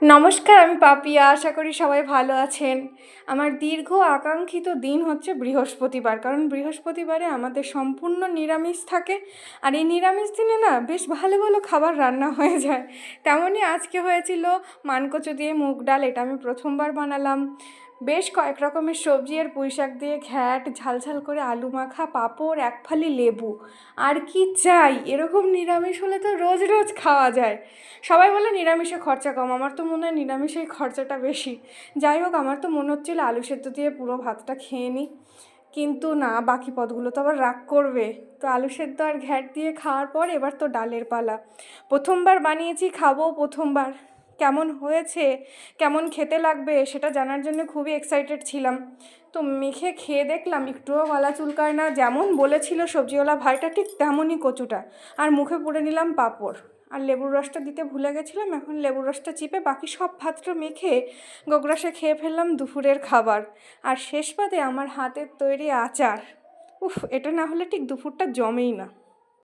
নমস্কার, আমি পাপিয়া। আশা করি সবাই ভালো আছেন। আমার দীর্ঘ আকাঙ্ক্ষিত দিন হচ্ছে বৃহস্পতিবার, কারণ বৃহস্পতিবারে আমাদের সম্পূর্ণ নিরামিষ থাকে। আর এই নিরামিষ দিনে না বেশ ভালো ভালো খাবার রান্না হয়ে যায়। তেমনই আজকে হয়েছিল মানকচু দিয়ে মুগ ডাল, এটা আমি প্রথমবার বানালাম। বেশ কয়েক রকমের সবজি আর পুঁই শাক দিয়ে ঘ্যাট, ঝাল ঝাল করে আলু মাখা, পাঁপড়, এক ফালি লেবু। আর কি চাই? এরকম নিরামিষ হলে তো রোজ রোজ খাওয়া যায়। সবাই বলে নিরামিষে খরচা কম, আমার তো মনে হয় নিরামিষেই খরচাটা বেশি। যাই হোক, আমার তো মনে হচ্ছিল আলু সেদ্ধ দিয়ে পুরো ভাতটা খেয়ে নিই, কিন্তু না, বাকি পদগুলো তো আবার রাগ করবে। তো আলু সেদ্ধ আর ঘ্যাট দিয়ে খাওয়ার পর এবার তো ডালের পালা। প্রথমবার বানিয়েছি, খাবো প্রথমবার। কেমন হয়েছে, কেমন খেতে লাগবে সেটা জানার জন্য খুবই এক্সাইটেড ছিলাম। তো মেখে খেয়ে দেখলাম একটুও গলা চুলকায় না, যেমন বলেছিল সবজিওয়ালা ভাইটা ঠিক তেমনই কচুটা। আর মুখে পুড়ে নিলাম পাঁপড়। আর লেবুর রসটা দিতে ভুলে গেছিলাম, এখন লেবুর রসটা চিপে বাকি সব ভাতটা মেখে গোগ্রাসে খেয়ে ফেললাম দুপুরের খাবার। আর শেষ পাতে আমার হাতের তৈরি আচার। উফ, এটা না হলে ঠিক দুপুরটা জমেই না।